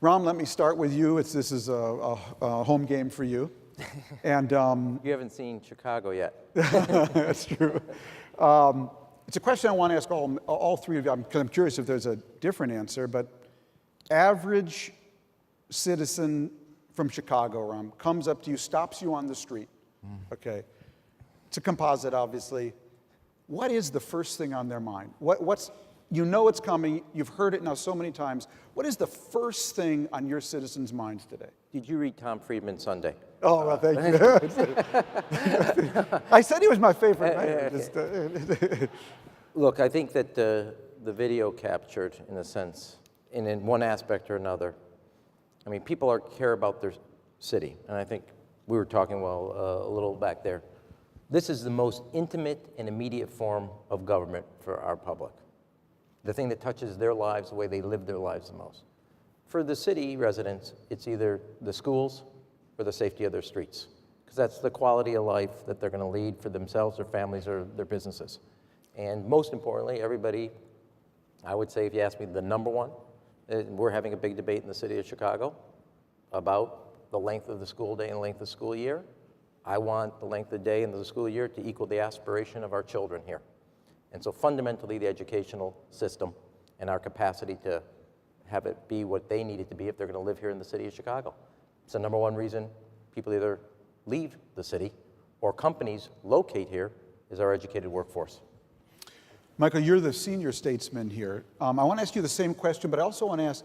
Ram, let me start with you. This is a home game for you. And you haven't seen Chicago yet. that's true. It's a question I want to ask all three of you, because I'm curious if there's a different answer, but average citizen from Chicago, Ram, comes up to you, stops you on the street, okay? It's a composite, obviously. What is the first thing on their mind? You know it's coming, you've heard it now so many times. What is the first thing on your citizens' minds today? Did you read Tom Friedman Sunday? Oh, well, thank you. I said he was my favorite mayor. Look, I think that the video captured, in a sense, in one aspect or another, I mean, people care about their city. And I think we were talking, a little back there. This is the most intimate and immediate form of government for our public. The thing that touches their lives, the way they live their lives the most. For the city residents, it's either the schools or the safety of their streets, because that's the quality of life that they're going to lead for themselves, their families, or their businesses. And most importantly, everybody, I would say, if you ask me the number one, we're having a big debate in the city of Chicago about the length of the school day and the length of the school year. I want the length of the day and the school year to equal the aspiration of our children here. And so fundamentally, the educational system and our capacity to have it be what they need it to be if they're going to live here in the city of Chicago. It's the number one reason people either leave the city or companies locate here is our educated workforce. Michael, you're the senior statesman here. I want to ask you the same question, but I also want to ask,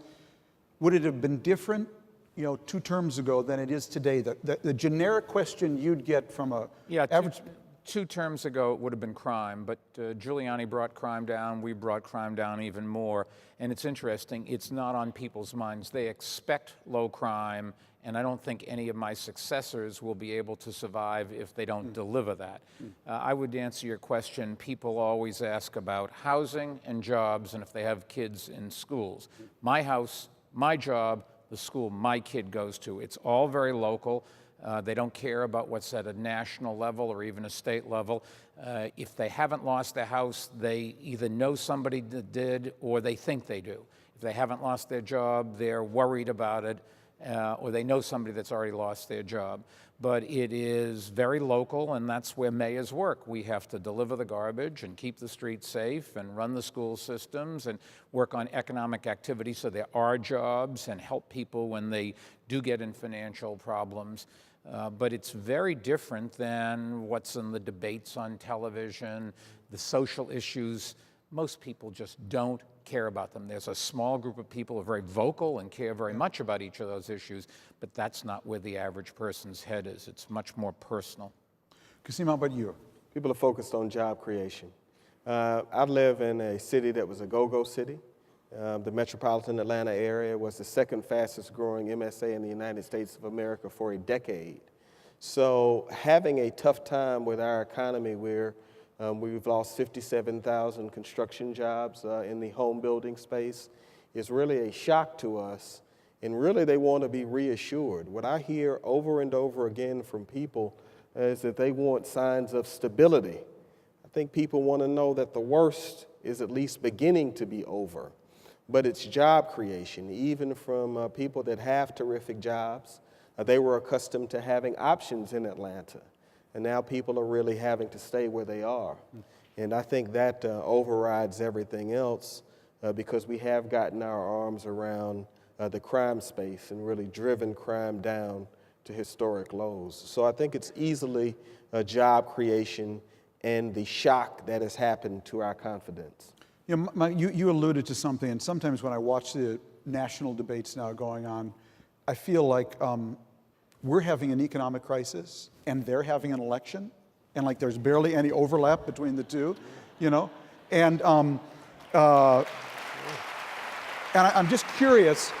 would it have been different, 2 terms ago than it is today? The generic question you'd get from a average... 2 terms ago, it would have been crime, but Giuliani brought crime down. We brought crime down even more. And it's interesting, it's not on people's minds. They expect low crime, and I don't think any of my successors will be able to survive if they don't deliver that. I would answer your question. People always ask about housing and jobs and if they have kids in schools. My house, my job, the school my kid goes to. It's all very local. They don't care about what's at a national level or even a state level. If they haven't lost their house, they either know somebody that did or they think they do. If they haven't lost their job, they're worried about it, or they know somebody that's already lost their job. But it is very local, and that's where mayors work. We have to deliver the garbage and keep the streets safe and run the school systems and work on economic activity so there are jobs and help people when they do get in financial problems. But it's very different than what's in the debates on television, the social issues. Most people just don't care about them. There's a small group of people who are very vocal and care very much about each of those issues, but that's not where the average person's head is. It's much more personal. Kasim, how about you? People are focused on job creation. I live in a city that was a go-go city. The metropolitan Atlanta area was the 2nd fastest growing MSA in the United States of America for a decade. So having a tough time with our economy where we've lost 57,000 construction jobs in the home building space is really a shock to us. And really they want to be reassured. What I hear over and over again from people is that they want signs of stability. I think people want to know that the worst is at least beginning to be over. But it's job creation, even from people that have terrific jobs. They were accustomed to having options in Atlanta, and now people are really having to stay where they are. And I think that overrides everything else because we have gotten our arms around the crime space and really driven crime down to historic lows. So I think it's easily job creation and the shock that has happened to our confidence. You alluded to something, and sometimes when I watch the national debates now going on, I feel like we're having an economic crisis, and they're having an election, and like there's barely any overlap between the two, And I'm just curious,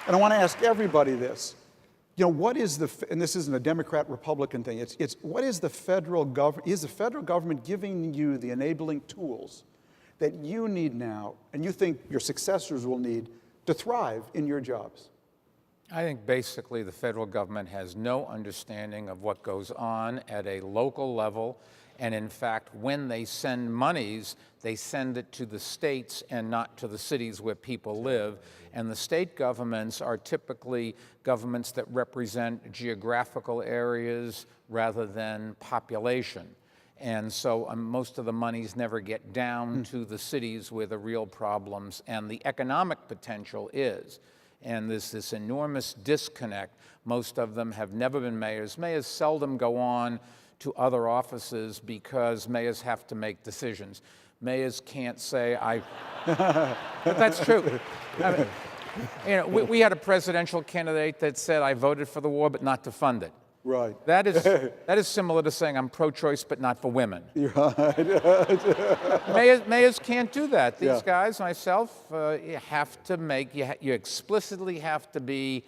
and I want to ask everybody this. What is and this isn't a Democrat-Republican thing, it's what is the federal government, is the federal government giving you the enabling tools that you need now, and you think your successors will need to thrive in your jobs? I think basically the federal government has no understanding of what goes on at a local level And in fact, when they send monies, they send it to the states and not to the cities where people live. And the state governments are typically governments that represent geographical areas rather than population. And so most of the monies never get down to the cities where the real problems and the economic potential is. And there's this enormous disconnect. Most of them have never been mayors. Mayors seldom go on to other offices because mayors have to make decisions. Mayors can't say, but that's true. I mean, you know, we had a presidential candidate that said, I voted for the war, but not to fund it. Right. That is similar to saying I'm pro-choice, but not for women. You're right. Mayors can't do that. These Yeah. guys, myself, you have to make, you explicitly have to be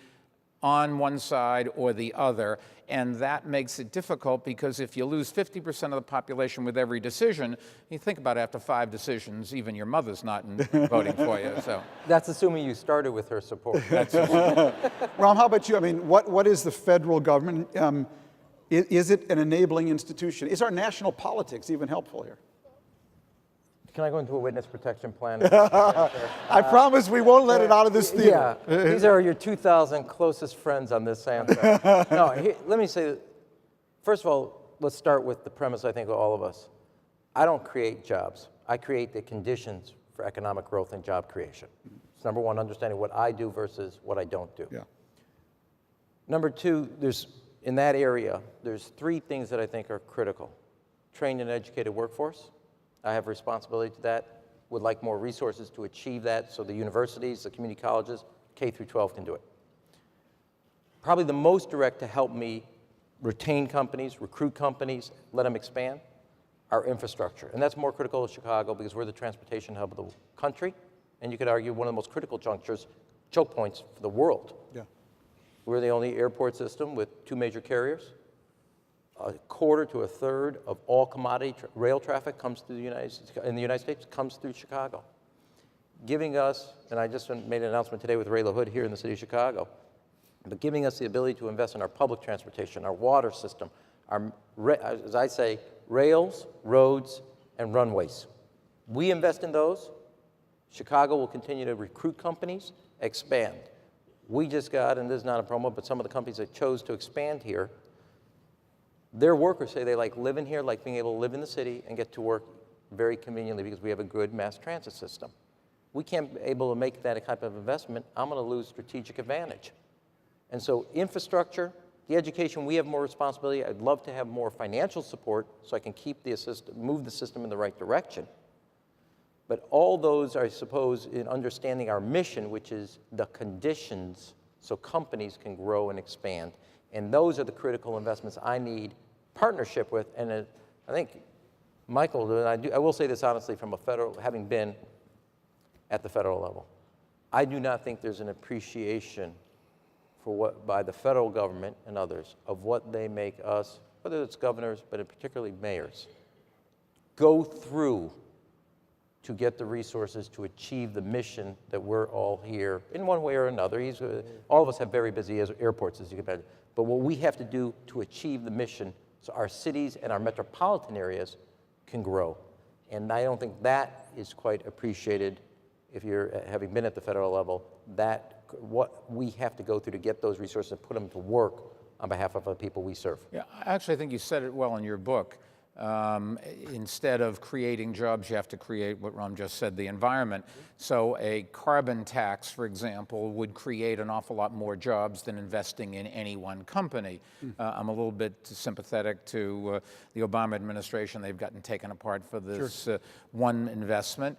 on one side or the other, and that makes it difficult because if you lose 50% of the population with every decision, you think about it, after 5 decisions, even your mother's not voting for you. So That's assuming you started with her support. Ram, how about you? I mean, what is the federal government? Is it an enabling institution? Is our national politics even helpful here? Can I go into a witness protection plan? I promise we won't let it out of this theater. Yeah, these are your 2,000 closest friends on this answer. No, let me say, first of all, let's start with the premise, I think, of all of us. I don't create jobs. I create the conditions for economic growth and job creation. It's number one, understanding what I do versus what I don't do. Yeah. Number two, in that area, there's 3 things that I think are critical. Trained and educated workforce. I have responsibility to that, would like more resources to achieve that so the universities, the community colleges, K through 12 can do it. Probably the most direct to help me retain companies, recruit companies, let them expand, our infrastructure. And that's more critical in Chicago because we're the transportation hub of the country, and you could argue one of the most critical choke points for the world. Yeah. We're the only airport system with 2 major carriers. A quarter to a third of all commodity rail traffic comes through in the United States comes through Chicago. Giving us, and I just made an announcement today with Ray LaHood here in the city of Chicago, but giving us the ability to invest in our public transportation, our water system, as I say, rails, roads, and runways. We invest in those. Chicago will continue to recruit companies, expand. We just got, and this is not a promo, but some of the companies that chose to expand here, their workers say they like living here, like being able to live in the city and get to work very conveniently because we have a good mass transit system. We can't be able to make that type of investment. I'm going to lose strategic advantage. And so infrastructure, the education, we have more responsibility. I'd love to have more financial support so I can keep move the system in the right direction. But all those, I suppose, in understanding our mission, which is the conditions so companies can grow and expand. And those are the critical investments I need partnership with. And I think, Michael, I will say this honestly from having been at the federal level. I do not think there's an appreciation by the federal government and others of what they make us, whether it's governors, but particularly mayors, go through to get the resources to achieve the mission that we're all here in one way or another. All of us have very busy airports, as you can imagine. But what we have to do to achieve the mission so our cities and our metropolitan areas can grow. And I don't think that is quite appreciated if you're having been at the federal level, what we have to go through to get those resources and put them to work on behalf of the people we serve. Yeah, actually, I think you said it well in your book. Instead of creating jobs, you have to create what Ram just said, the environment. So a carbon tax, for example, would create an awful lot more jobs than investing in any one company. I'm a little bit sympathetic to the Obama administration. They've gotten taken apart for this one investment.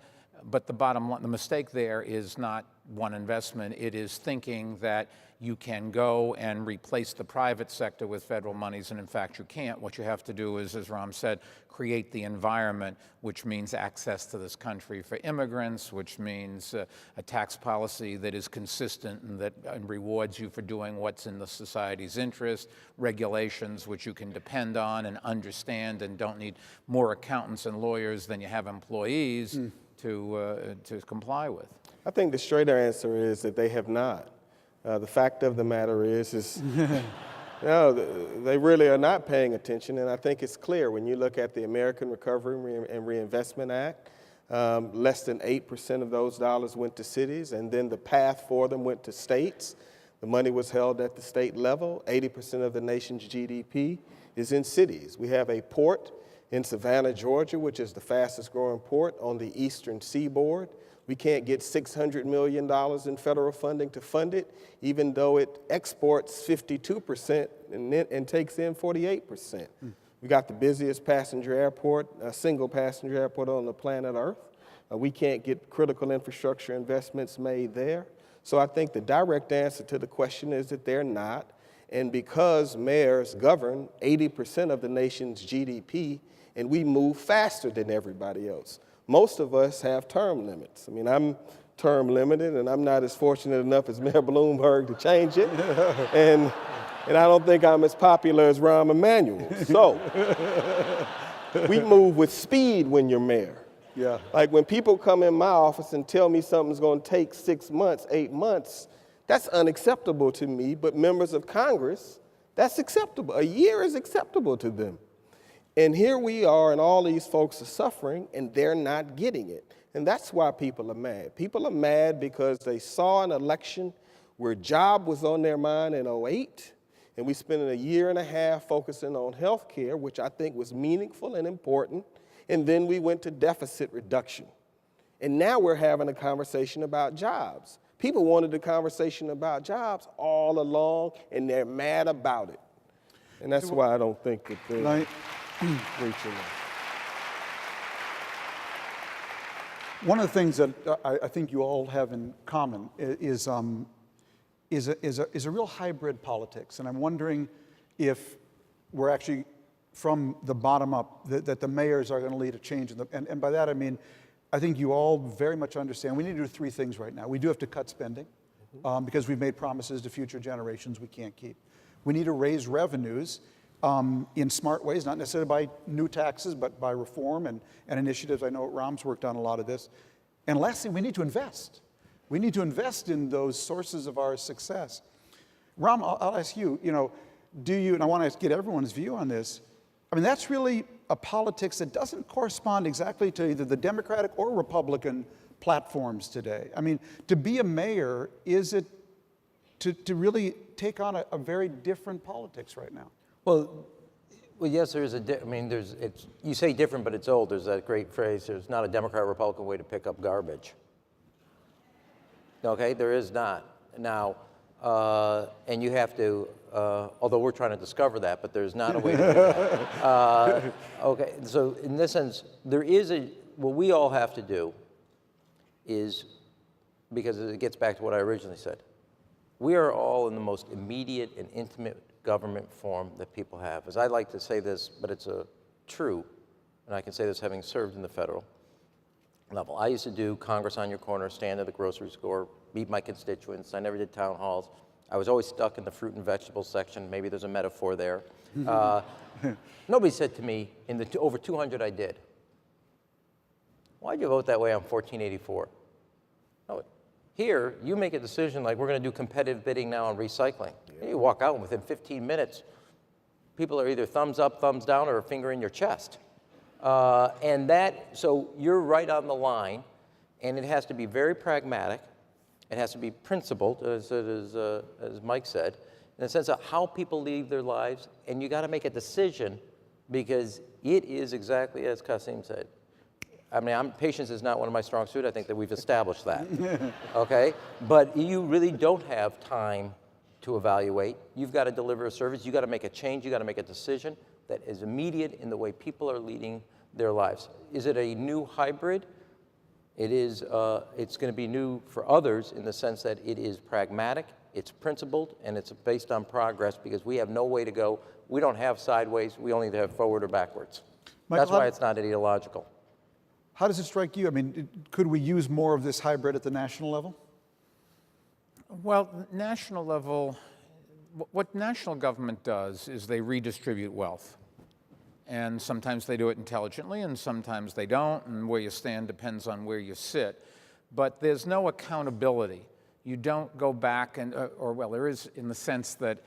But the bottom line, the mistake there is not one investment. It is thinking that you can go and replace the private sector with federal monies, and in fact you can't. What you have to do is, as Ram said, create the environment, which means access to this country for immigrants, which means a tax policy that is consistent and that rewards you for doing what's in the society's interest, regulations which you can depend on and understand and don't need more accountants and lawyers than you have employees to comply with. I think the straighter answer is that they have not. The fact of the matter is No, they really are not paying attention, and I think it's clear when you look at the American Recovery and Reinvestment Act. Less than 8% of those dollars went to cities, and then the path for them went to states. The money was held at the state level. 80% of the nation's GDP is in cities. We have a port in Savannah, Georgia, which is the fastest growing port on the eastern seaboard. We can't get $600 million in federal funding to fund it, even though it exports 52% and takes in 48%. We got the busiest passenger airport, a single passenger airport on the planet Earth. We can't get critical infrastructure investments made there. So I think the direct answer to the question is that they're not. And because mayors govern 80% of the nation's GDP, and we move faster than everybody else. Most of us have term limits. I mean, I'm term limited, and I'm not as fortunate enough as Mayor Bloomberg to change it. And I don't think I'm as popular as Rahm Emanuel. So we move with speed when you're mayor. Yeah. Like when people come in my office and tell me something's going to take 6 months, 8 months, that's unacceptable to me. But members of Congress, that's acceptable. A year is acceptable to them. And here we are, and all these folks are suffering, and they're not getting it. And that's why people are mad. People are mad because they saw an election where job was on their mind in 2008, and we spent a year and a half focusing on health care, which I think was meaningful and important, and then we went to deficit reduction. And now we're having a conversation about jobs. People wanted a conversation about jobs all along, and they're mad about it. And that's why I don't think that they're reaching it. One of the things that I think you all have in common is a real hybrid politics. And I'm wondering if we're actually, from the bottom up, that the mayors are going to lead a change. And by that I mean, I think you all very much understand we need to do three things right now. We do have to cut spending because we've made promises to future generations we can't keep. We need to raise revenues in smart ways, not necessarily by new taxes, but by reform and initiatives. I know Rahm's worked on a lot of this. And lastly, we need to invest. We need to invest in those sources of our success. Rahm, I'll ask you, do you, and I want to get everyone's view on this, I mean, that's really a politics that doesn't correspond exactly to either the Democratic or Republican platforms today. I mean, to be a mayor, is it to really take on a very different politics right now? Well, yes, there is you say different, but it's old. There's that great phrase, there's not a Democrat-Republican way to pick up garbage. Okay, there is not. Now, and you have to, although we're trying to discover that, but there's not a way to do that. Okay, so in this sense, what we all have to do is, because it gets back to what I originally said, we are all in the most immediate and intimate government form that people have. As I like to say this, but it's true, and I can say this having served in the federal level. I used to do Congress on your corner, stand at the grocery store, meet my constituents. I never did town halls. I was always stuck in the fruit and vegetables section. Maybe there's a metaphor there. Nobody said to me, in the over 200 I did, why'd you vote that way on 1484? No, here, you make a decision like we're going to do competitive bidding now on recycling. Yeah. You walk out and within 15 minutes, people are either thumbs up, thumbs down, or a finger in your chest. So you're right on the line, and it has to be very pragmatic. It has to be principled, as Mike said, in the sense of how people lead their lives, and you got to make a decision because it is exactly as Kasim said. I mean, patience is not one of my strong suits. I think that we've established that, okay? But you really don't have time to evaluate. You've got to deliver a service. You've got to make a change. You've got to make a decision that is immediate in the way people are leading their lives. Is it a new hybrid? It is, it's going to be new for others in the sense that it is pragmatic, it's principled, and it's based on progress because we have no way to go. We don't have sideways. We only have forward or backwards. Michael, that's why it's not ideological. How does it strike you? I mean, could we use more of this hybrid at the national level? Well, national level, what national government does is they redistribute wealth. And sometimes they do it intelligently, and sometimes they don't, and where you stand depends on where you sit. But there's no accountability. You don't go back and, well, there is in the sense that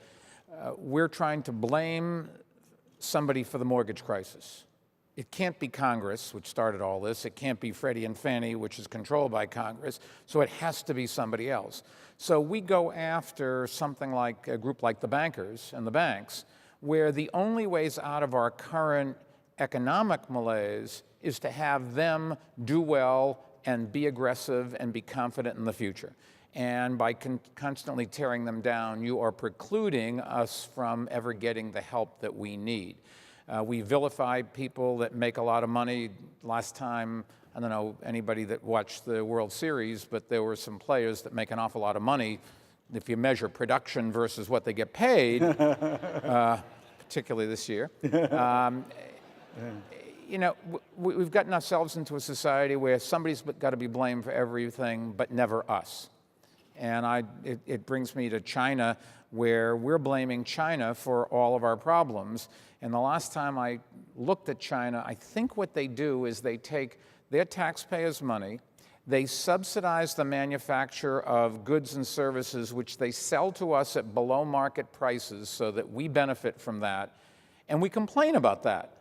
we're trying to blame somebody for the mortgage crisis. It can't be Congress, which started all this. It can't be Freddie and Fannie, which is controlled by Congress. So it has to be somebody else. So we go after something like a group like the bankers and the banks, where the only ways out of our current economic malaise is to have them do well and be aggressive and be confident in the future. And by constantly tearing them down, you are precluding us from ever getting the help that we need. We vilify people that make a lot of money. Last time, I don't know anybody that watched the World Series, but there were some players that make an awful lot of money. If you measure production versus what they get paid, particularly this year, you know, we've gotten ourselves into a society where somebody's got to be blamed for everything, but never us. And it brings me to China, where we're blaming China for all of our problems. And the last time I looked at China, I think what they do is they take their taxpayers' money, they subsidize the manufacture of goods and services which they sell to us at below market prices so that we benefit from that, and we complain about that.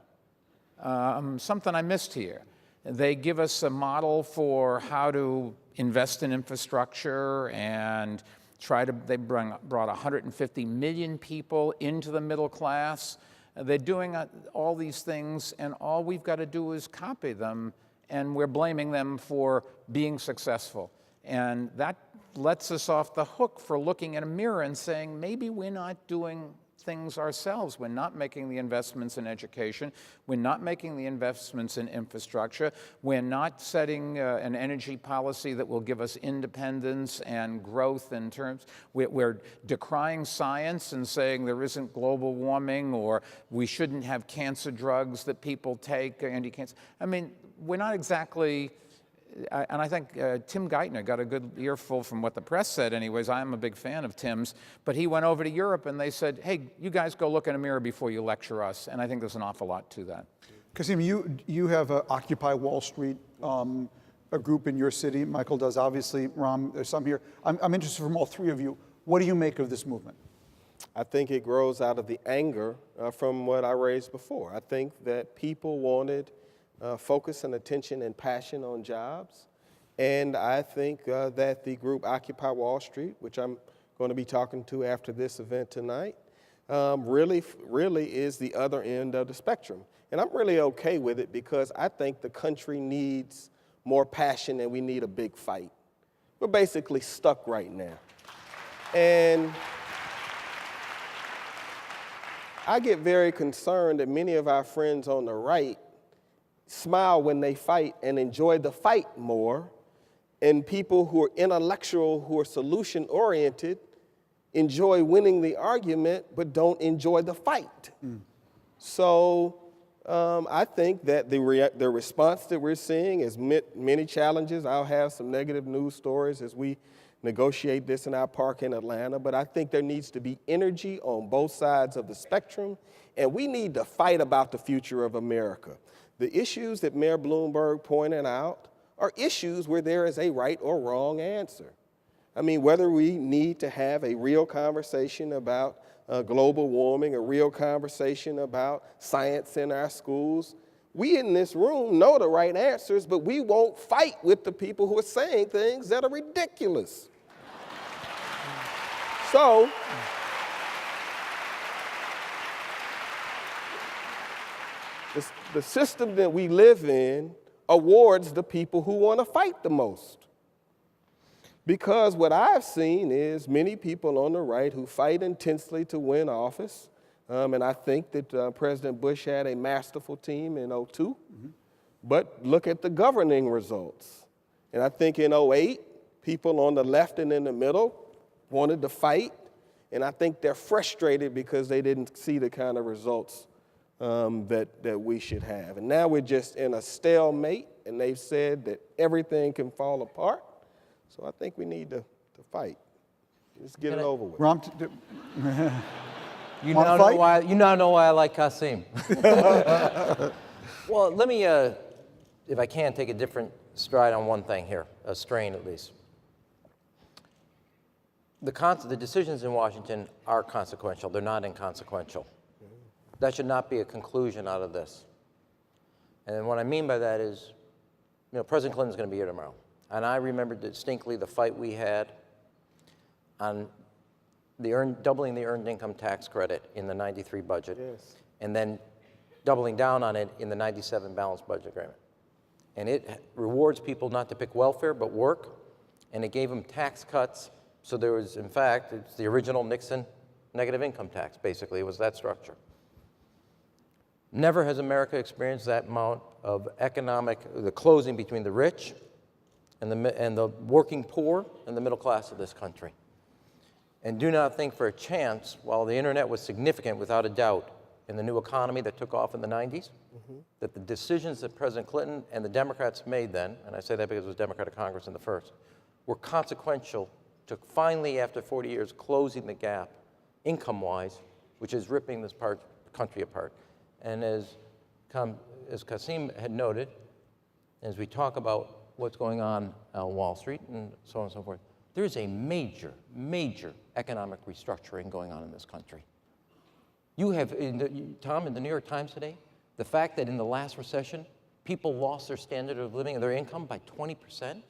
Something I missed here. They give us a model for how to invest in infrastructure and they brought 150 million people into the middle class. They're doing all these things, and all we've got to do is copy them, and we're blaming them for being successful. And that lets us off the hook for looking in a mirror and saying, maybe we're not doing things ourselves. We're not making the investments in education. We're not making the investments in infrastructure. We're not setting an energy policy that will give us independence and growth in terms. We're decrying science and saying there isn't global warming, or we shouldn't have cancer drugs that people take, anti-cancer. I mean, we're not exactly. And I think Tim Geithner got a good earful from what the press said anyways. I'm a big fan of Tim's. But he went over to Europe and they said, hey, you guys go look in a mirror before you lecture us. And I think there's an awful lot to that. Kasim, you have Occupy Wall Street, a group in your city. Michael does, obviously. Ram, there's some here. I'm interested from all three of you. What do you make of this movement? I think it grows out of the anger from what I raised before. I think that people wanted focus and attention and passion on jobs. And I think that the group Occupy Wall Street, which I'm going to be talking to after this event tonight, really is the other end of the spectrum. And I'm really okay with it because I think the country needs more passion and we need a big fight. We're basically stuck right now. And I get very concerned that many of our friends on the right smile when they fight and enjoy the fight more, and people who are intellectual, who are solution-oriented, enjoy winning the argument but don't enjoy the fight. So I think that the response that we're seeing is many challenges. I'll have some negative news stories as we negotiate this in our park in Atlanta, but I think there needs to be energy on both sides of the spectrum, and we need to fight about the future of America. The issues that Mayor Bloomberg pointed out are issues where there is a right or wrong answer. I mean, whether we need to have a real conversation about global warming, a real conversation about science in our schools, we in this room know the right answers, but we won't fight with the people who are saying things that are ridiculous. So, the system that we live in awards the people who want to fight the most. Because what I've seen is many people on the right who fight intensely to win office, and I think that President Bush had a masterful team in 2002, but look at the governing results. And I think in 2008, people on the left and in the middle wanted to fight, and I think they're frustrated because they didn't see the kind of results that we should have. And now we're just in a stalemate, and they've said that everything can fall apart. So I think we need to fight. Let's get it over with. Ram, You now know why I like Kasim. Well, let me, if I can, take a different stride on one thing here, a strain at least. the decisions in Washington are consequential. They're not inconsequential. That should not be a conclusion out of this. And what I mean by that is, President Clinton's going to be here tomorrow. And I remember distinctly the fight we had on doubling the earned income tax credit in the 93 budget, Yes. and then doubling down on it in the 97 balanced budget agreement. And it rewards people not to pick welfare, but work, and it gave them tax cuts. So there was, in fact, it's the original Nixon negative income tax, basically. It was that structure. Never has America experienced that amount of the closing between the rich and the working poor and the middle class of this country. And do not think for a chance, while the internet was significant without a doubt in the new economy that took off in the 90s, that the decisions that President Clinton and the Democrats made then, and I say that because it was Democratic Congress in the first, were consequential to finally, after 40 years, closing the gap income-wise, which is ripping this country apart. And as Kasim had noted, as we talk about what's going on Wall Street and so on and so forth, there's a major, major economic restructuring going on in this country. You have, Tom, in the New York Times today, the fact that in the last recession, people lost their standard of living and their income by 20%.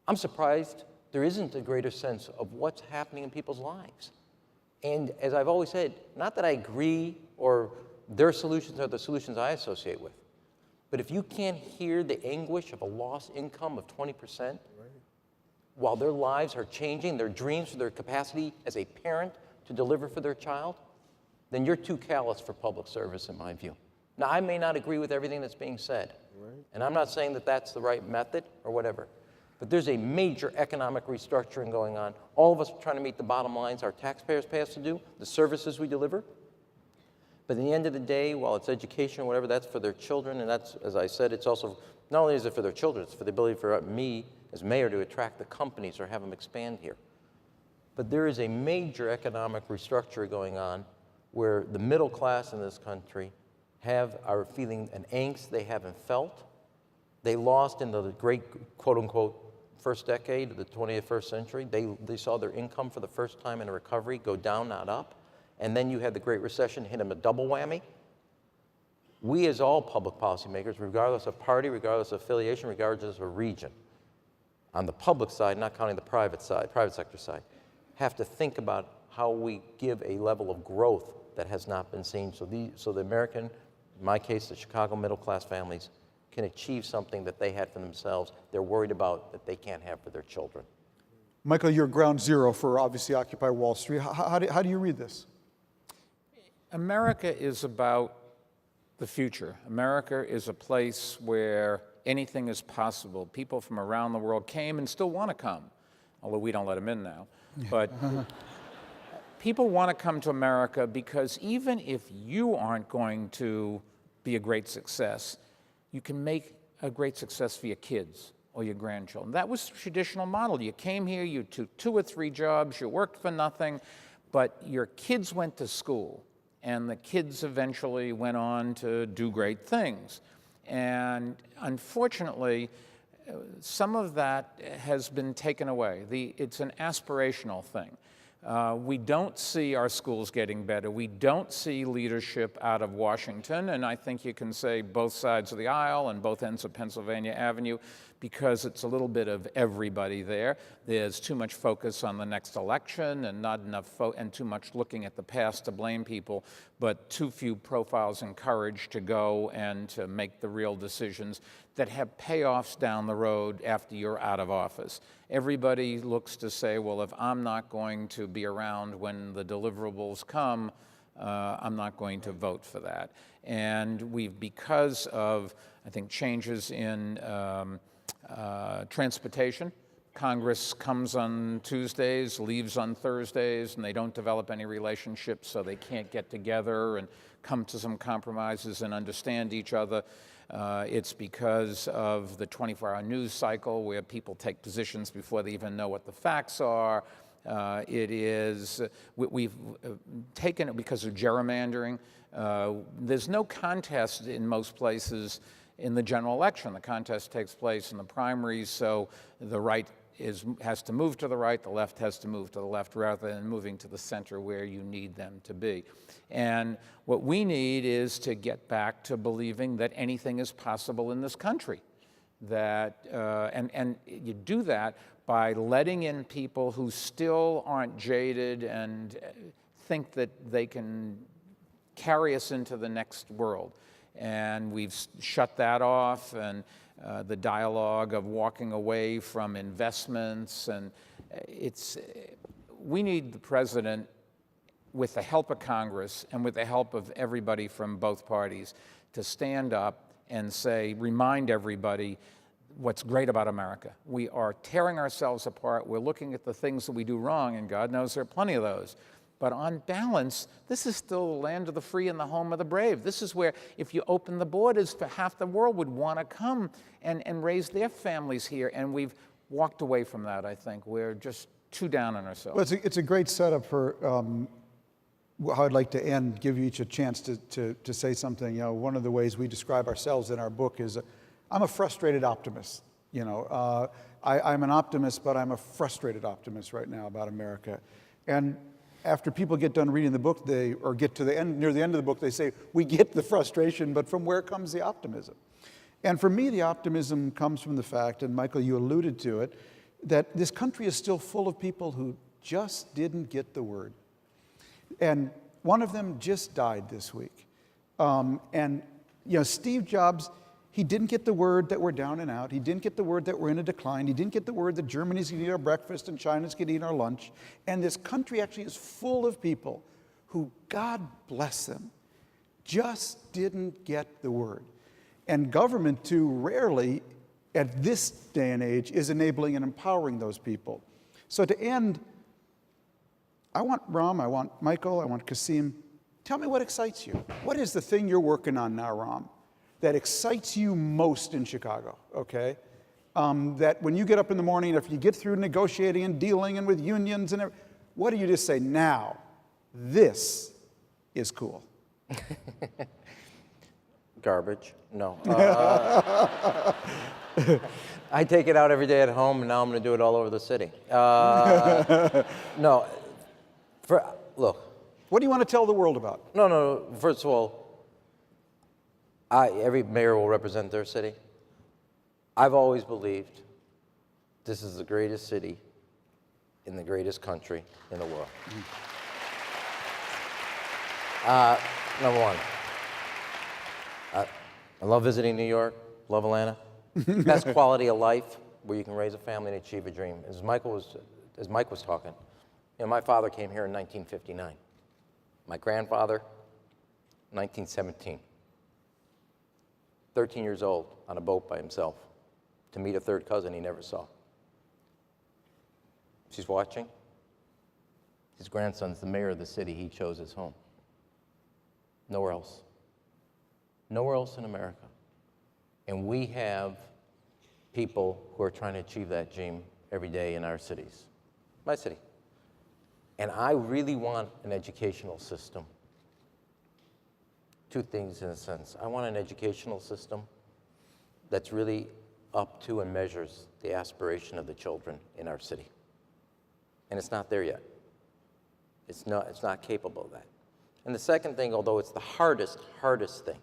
I'm surprised there isn't a greater sense of what's happening in people's lives. And as I've always said, not that I agree or their solutions are the solutions I associate with, but if you can't hear the anguish of a lost income of 20%, while their lives are changing, their dreams for their capacity as a parent to deliver for their child, then you're too callous for public service, in my view. Now, I may not agree with everything that's being said, and I'm not saying that that's the right method or whatever, but there's a major economic restructuring going on. All of us are trying to meet the bottom lines our taxpayers pay us to do, the services we deliver. But at the end of the day, while it's education or whatever, that's for their children, and that's, as I said, it's also, not only is it for their children, it's for the ability for me as mayor to attract the companies or have them expand here. But there is a major economic restructure going on where the middle class in this country are feeling an angst they haven't felt. They lost in the great, quote unquote, first decade of the 21st century. They saw their income for the first time in a recovery go down, not up. And then you had the Great Recession hit them a double whammy. We as all public policymakers, regardless of party, regardless of affiliation, regardless of region, on the public side, not counting the private sector side, have to think about how we give a level of growth that has not been seen. So the American, in my case, the Chicago middle-class families, can achieve something that they had for themselves, they're worried about that they can't have for their children. Michael, you're ground zero for obviously Occupy Wall Street. How do you read this? America is about the future. America is a place where anything is possible. People from around the world came and still want to come, although we don't let them in now. But people want to come to America because even if you aren't going to be a great success, you can make a great success for your kids or your grandchildren. That was the traditional model. You came here, you took 2 or 3 jobs, you worked for nothing, but your kids went to school, and the kids eventually went on to do great things. And unfortunately, some of that has been taken away. It's an aspirational thing. We don't see our schools getting better. We don't see leadership out of Washington, and I think you can say both sides of the aisle and both ends of Pennsylvania Avenue, because it's a little bit of everybody there. There's too much focus on the next election and not enough and too much looking at the past to blame people, but too few profiles and courage to go and to make the real decisions that have payoffs down the road after you're out of office. Everybody looks to say, well, if I'm not going to be around when the deliverables come, I'm not going to vote for that. And because of, I think, changes in transportation, Congress comes on Tuesdays, leaves on Thursdays, and they don't develop any relationships, so they can't get together and come to some compromises and understand each other. It's because of the 24-hour news cycle where people take positions before they even know what the facts are. We've taken it because of gerrymandering. There's no contest in most places in the general election. The contest takes place in the primaries, so the right has to move to the right, the left has to move to the left, rather than moving to the center where you need them to be. And what we need is to get back to believing that anything is possible in this country. That, and you do that by letting in people who still aren't jaded and think that they can carry us into the next world. And we've shut that off, and the dialogue of walking away from investments, and we need the president, with the help of Congress and with the help of everybody from both parties, to stand up and say, remind everybody what's great about America. We are tearing ourselves apart. We're looking at the things that we do wrong, and God knows there are plenty of those. But on balance, this is still the land of the free and the home of the brave. This is where, if you open the borders, half the world would want to come and raise their families here. And we've walked away from that, I think. We're just too down on ourselves. Well, it's a great setup for how I'd like to end, give you each a chance to say something. You know, one of the ways we describe ourselves in our book is, I'm a frustrated optimist. You know, I'm an optimist, but I'm a frustrated optimist right now about America. And after people get done reading the book, or get to the end, near the end of the book, they say, we get the frustration, but from where comes the optimism? And for me, the optimism comes from the fact, and Michael, you alluded to it, that this country is still full of people who just didn't get the word. And one of them just died this week. And, you know, Steve Jobs, he didn't get the word that we're down and out. He didn't get the word that we're in a decline. He didn't get the word that Germany's going to eat our breakfast and China's going to eat our lunch. And this country actually is full of people who, God bless them, just didn't get the word. And government, too, rarely, at this day and age, is enabling and empowering those people. So to end, I want Ram, I want Michael, I want Kasim. Tell me what excites you. What is the thing you're working on now, Ram, that excites you most in Chicago, okay? That when you get up in the morning, if you get through negotiating and dealing and with unions and everything, what do you just say, now, this is cool? Garbage. No. I take it out every day at home, and now I'm going to do it all over the city. No. Look. What do you want to tell the world about? No. First of all, every mayor will represent their city. I've always believed this is the greatest city in the greatest country in the world. Number one, I love visiting New York, love Atlanta. Best quality of life where you can raise a family and achieve a dream. As Mike was talking, you know, my father came here in 1959. My grandfather, 1917. 13 years old on a boat by himself to meet a third cousin he never saw. She's watching. His grandson's the mayor of the city he chose as home. Nowhere else. Nowhere else in America. And we have people who are trying to achieve that dream every day in our cities. My city. And I really want an educational system. Two things in a sense. I want an educational system that's really up to and measures the aspiration of the children in our city. And it's not there yet. It's not capable of that. And the second thing, although it's the hardest thing,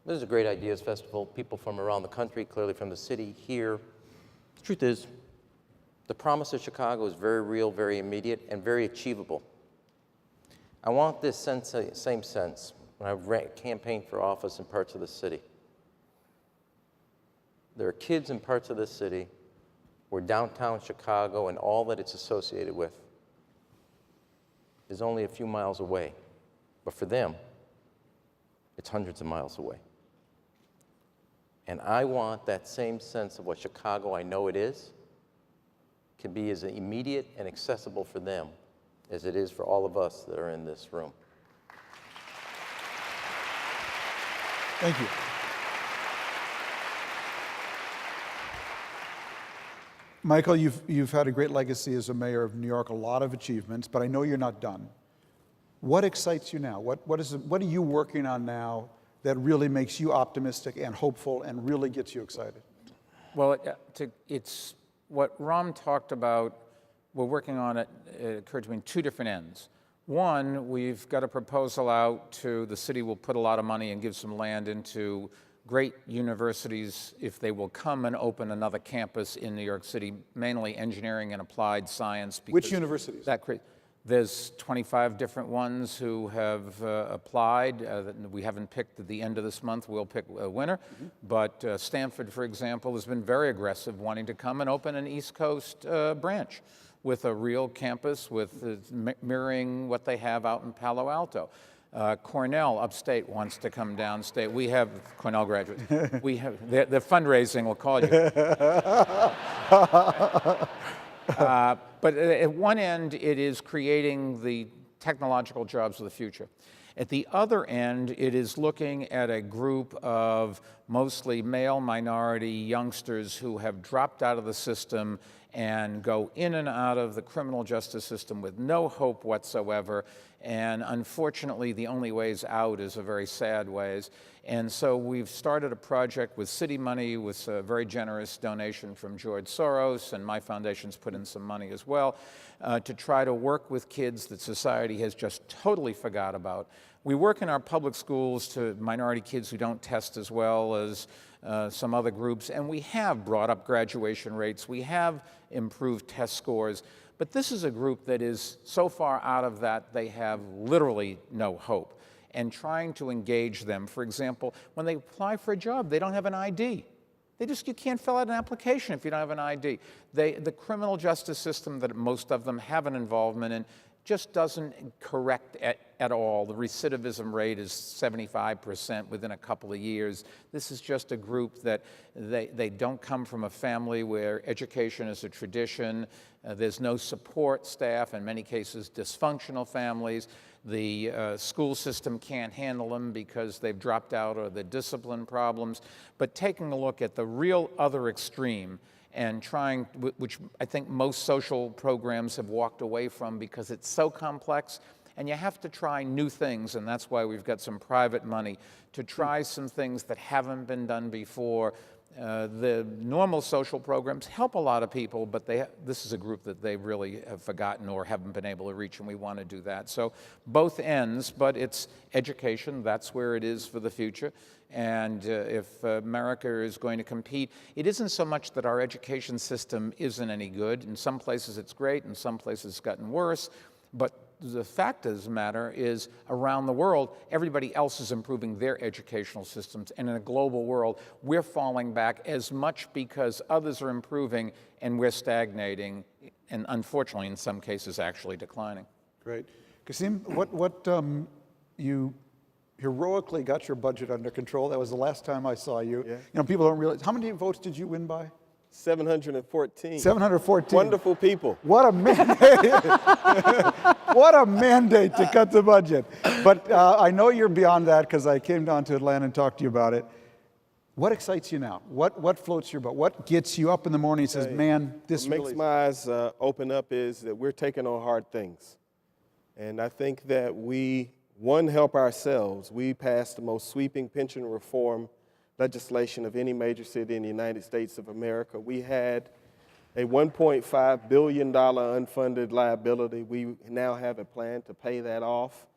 this is a great ideas festival. People from around the country, clearly from the city, here. The truth is, the promise of Chicago is very real, very immediate, and very achievable. I want this same sense when I campaigned for office in parts of the city. There are kids in parts of this city where downtown Chicago and all that it's associated with is only a few miles away. But for them, it's hundreds of miles away. And I want that same sense of what Chicago I know it is can be as immediate and accessible for them as it is for all of us that are in this room. Thank you. Michael, you've had a great legacy as a mayor of New York, a lot of achievements, but I know you're not done. What excites you now? What are you working on now that really makes you optimistic and hopeful and really gets you excited? Well, it's what Ram talked about, we're working on it, it occurred to me, in two different ends. One, we've got a proposal out to, the city will put a lot of money and give some land into great universities if they will come and open another campus in New York City, mainly engineering and applied science. Which universities? There's 25 different ones who have applied. We haven't picked at the end of this month. We'll pick a winner. But Stanford, for example, has been very aggressive, wanting to come and open an East Coast branch with a real campus, with mirroring what they have out in Palo Alto. Cornell, upstate, wants to come downstate. We have Cornell graduates. We have the fundraising will call you. But at one end, it is creating the technological jobs of the future. At the other end, it is looking at a group of mostly male minority youngsters who have dropped out of the system and go in and out of the criminal justice system with no hope whatsoever. And unfortunately, the only ways out is a very sad ways. And so we've started a project with city money, with a very generous donation from George Soros, and my foundation's put in some money as well, to try to work with kids that society has just totally forgot about. We work in our public schools to minority kids who don't test as well as some other groups, and we have brought up graduation rates. We have improved test scores. But this is a group that is so far out of that they have literally no hope. And trying to engage them, for example, when they apply for a job, they don't have an ID. You can't fill out an application if you don't have an ID. The criminal justice system that most of them have an involvement in just doesn't correct at all. The recidivism rate is 75% within a couple of years. This is just a group that they don't come from a family where education is a tradition. There's no support staff, in many cases dysfunctional families. The school system can't handle them because they've dropped out or the discipline problems. But taking a look at the real other extreme and trying, which I think most social programs have walked away from because it's so complex, and you have to try new things, and that's why we've got some private money to try some things that haven't been done before. The normal social programs help a lot of people, but this is a group that they really have forgotten or haven't been able to reach, and we want to do that. So both ends, but it's education. That's where it is for the future. And if America is going to compete, it isn't so much that our education system isn't any good. In some places it's great, in some places it's gotten worse. But the fact of the matter is, around the world, everybody else is improving their educational systems. And in a global world, we're falling back as much because others are improving and we're stagnating, and unfortunately, in some cases, actually declining. Great. Kasim, you heroically got your budget under control. That was the last time I saw you. Yeah. You know, people don't realize, how many votes did you win by? 714. 714. Wonderful people. What a mandate. What a mandate to cut the budget. But I know you're beyond that because I came down to Atlanta and talked to you about it. What excites you now? What floats your boat? What gets you up in the morning and says, man, this what makes my eyes open up is that we're taking on hard things. And I think that we, help ourselves. We passed the most sweeping pension reform legislation of any major city in the United States of America. We had a $1.5 billion unfunded liability. We now have a plan to pay that off.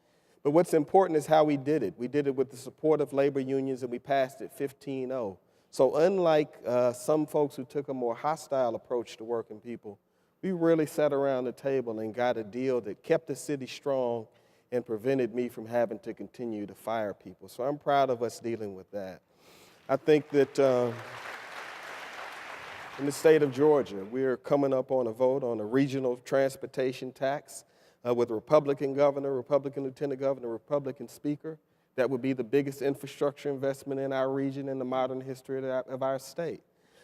But what's important is how we did it. We did it with the support of labor unions, and we passed it 15-0. So unlike some folks who took a more hostile approach to working people, we really sat around the table and got a deal that kept the city strong and prevented me from having to continue to fire people. So I'm proud of us dealing with that. I think that in the state of Georgia, we're coming up on a vote on a regional transportation tax with a Republican governor, Republican lieutenant governor, Republican speaker. That would be the biggest infrastructure investment in our region in the modern history of our state.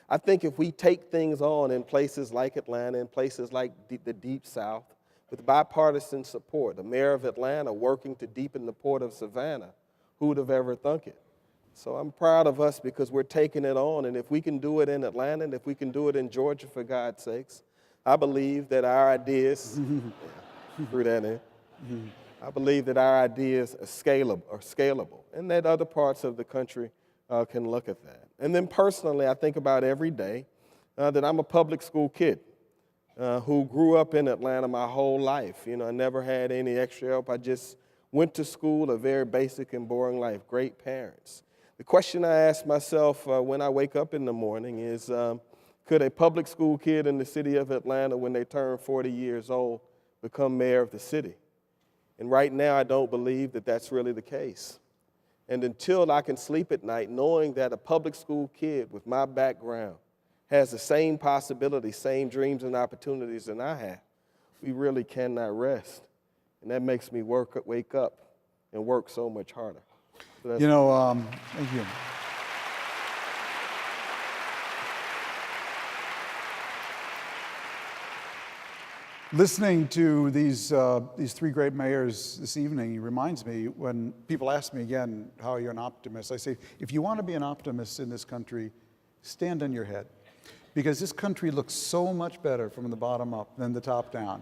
I think if we take things on in places like Atlanta, in places like the Deep South, with bipartisan support, the mayor of Atlanta working to deepen the port of Savannah, who would have ever thunk it? So I'm proud of us because we're taking it on, and if we can do it in Atlanta, and if we can do it in Georgia, for God's sakes, I believe that our ideas, threw that in, I believe that our ideas are scalable, and that other parts of the country can look at that. And then personally, I think about every day that I'm a public school kid who grew up in Atlanta my whole life. You know, I never had any extra help. I just went to school, a very basic and boring life, great parents. The question I ask myself when I wake up in the morning is, could a public school kid in the city of Atlanta, when they turn 40 years old, become mayor of the city? And right now, I don't believe that that's really the case. And until I can sleep at night knowing that a public school kid with my background has the same possibilities, same dreams and opportunities than I have, we really cannot rest. And that makes me wake up and work so much harder. So Thank you. Listening to these three great mayors this evening reminds me when people ask me again, how are you an optimist? I say, if you want to be an optimist in this country, stand on your head. Because this country looks so much better from the bottom up than the top down.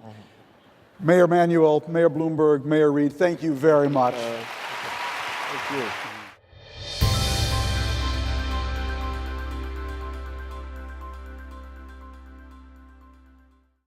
Mayor Emanuel, Mayor Bloomberg, Mayor Reed, thank you very much. Thank you.